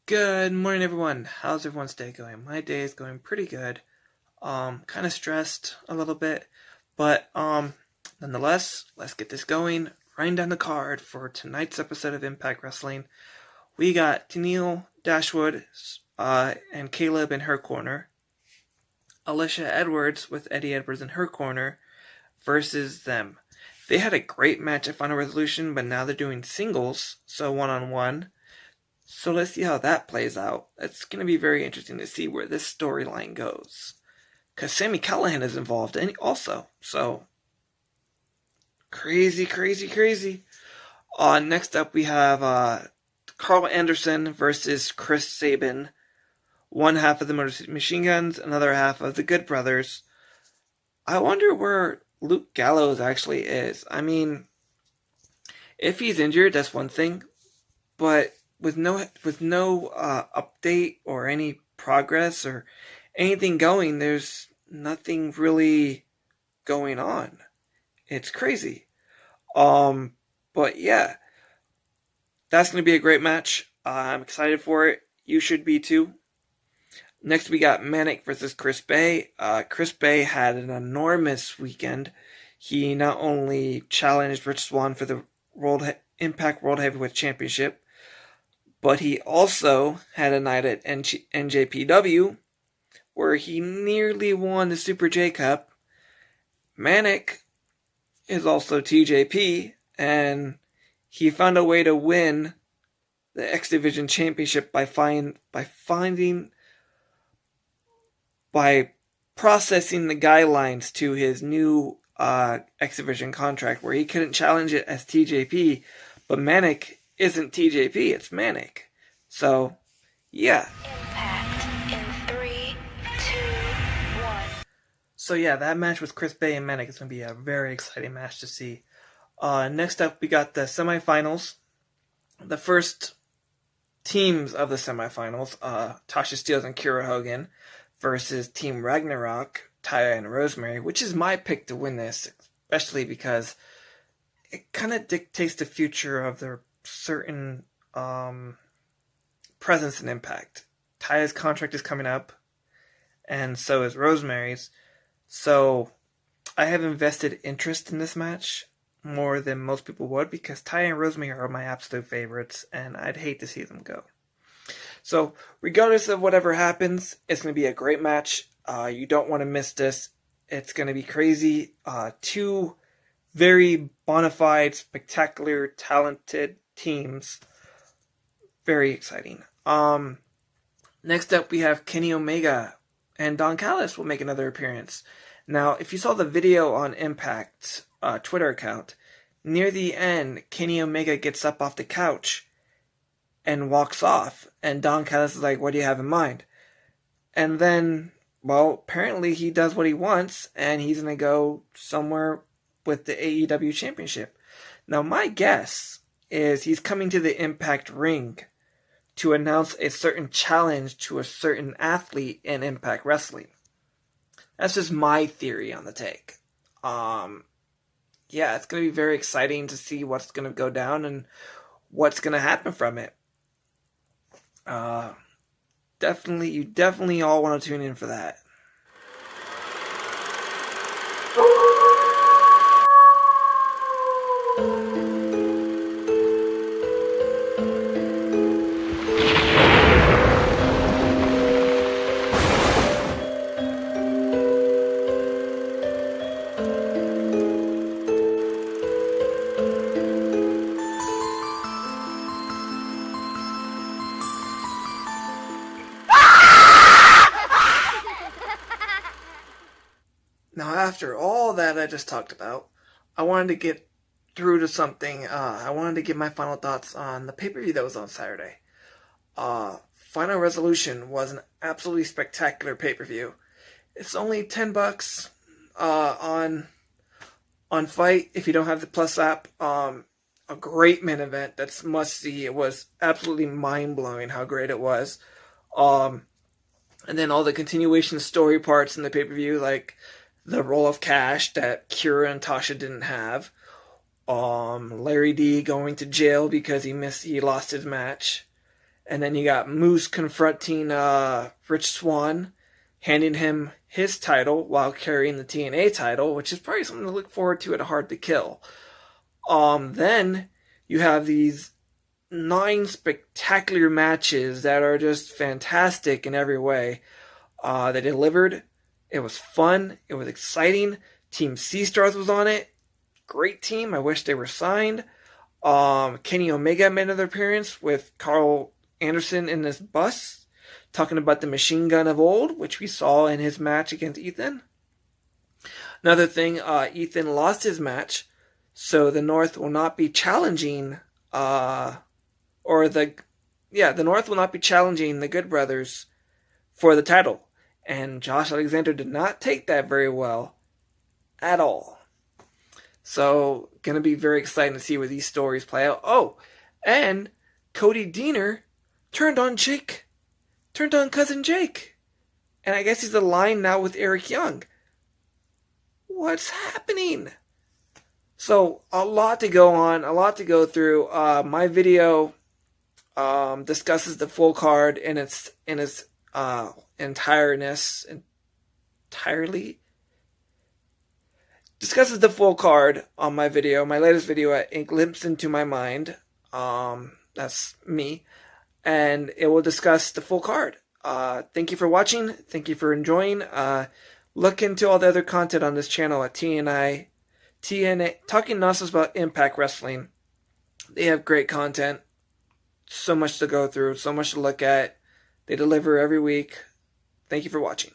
Good morning, everyone. How's everyone's day going? My day is going pretty good. Kind of stressed a little bit, but nonetheless, let's get this going. Writing down the card for tonight's episode of Impact Wrestling. We got Tennille Dashwood and Caleb in her corner, Alicia Edwards with Eddie Edwards in her corner versus them. They had a great match at Final Resolution, but now they're doing singles, so one-on-one. So let's see how that plays out. It's going to be very interesting to see where this storyline goes. Because Sami Callihan is involved also. So, crazy, crazy, crazy. Next up we have Carl Anderson versus Chris Sabin. One half of the Motor City Machine Guns, another half of the Good Brothers. I wonder where Luke Gallows actually is. I mean, if he's injured, that's one thing. But with no update or any progress or anything going, there's nothing really going on. It's crazy. But yeah, that's going to be a great match. I'm excited for it. You should be too. Next, we got Manic versus Chris Bay. Chris Bay had an enormous weekend. He not only challenged Rich Swann for the Impact World Heavyweight Championship, but he also had a night at NJPW where he nearly won the Super J Cup. Manic is also TJP, and he found a way to win the X Division Championship by processing the guidelines to his new X Division contract, where he couldn't challenge it as TJP, but Manic isn't TJP, it's Manic. So, yeah. Impact in 3, 2, 1. So yeah, that match with Chris Bay and Manic is going to be a very exciting match to see. Next up, we got the semifinals. The first teams of the semifinals, Tasha Steelz and Kiera Hogan versus Team Ragnarok, Taya and Rosemary, which is my pick to win this, especially because it kind of dictates the future of their certain presence and impact. Taya's contract is coming up, and so is Rosemary's. So I have invested interest in this match more than most people would, because Taya and Rosemary are my absolute favorites, and I'd hate to see them go. So regardless of whatever happens, it's going to be a great match. You don't want to miss this. It's going to be crazy. Two very bona fide, spectacular, talented teams. Very exciting. Next up, we have Kenny Omega and Don Callis will make another appearance. Now, if you saw the video on Impact's Twitter account, near the end, Kenny Omega gets up off the couch and walks off, and Don Callis is like, "What do you have in mind?" And then, well, apparently he does what he wants, and he's going to go somewhere with the AEW Championship. Now, my guess is he's coming to the Impact ring to announce a certain challenge to a certain athlete in Impact Wrestling. That's just my theory on the take. Yeah, it's going to be very exciting to see what's going to go down and what's going to happen from it. You definitely all want to tune in for that. Now, after all that I just talked about, I wanted to get through to something. I wanted to give my final thoughts on the pay-per-view that was on Saturday. Final Resolution was an absolutely spectacular pay-per-view. It's only $10 on Fight if you don't have the Plus app. A great main event that's must-see. It was absolutely mind-blowing how great it was. And then all the continuation story parts in the pay-per-view, like the roll of cash that Kira and Tasha didn't have. Larry D going to jail because he lost his match. And then you got Moose confronting Rich Swann, handing him his title while carrying the TNA title, which is probably something to look forward to at Hard to Kill. Then you have these 9 spectacular matches that are just fantastic in every way. They delivered. It was fun. It was exciting. Team C-Stars was on it. Great team. I wish they were signed. Kenny Omega made another appearance with Carl Anderson in this bus, talking about the machine gun of old, which we saw in his match against Ethan. Another thing, Ethan lost his match, so the North will not be challenging, the North will not be challenging the Good Brothers for the title. And Josh Alexander did not take that very well at all. So, gonna be very exciting to see where these stories play out. Oh, and Cody Deaner turned on Cousin Jake. And I guess he's aligned now with Eric Young. What's happening? So, a lot to go on, a lot to go through. My video discusses the full card in its entirely. Discusses the full card on my video, my latest video at A Glimpse Into My Mind. That's me. And it will discuss the full card. Thank you for watching. Thank you for enjoying. Look into all the other content on this channel at TNA, Talking Nonsense About Impact Wrestling. They have great content. So much to go through, so much to look at. They deliver every week. Thank you for watching.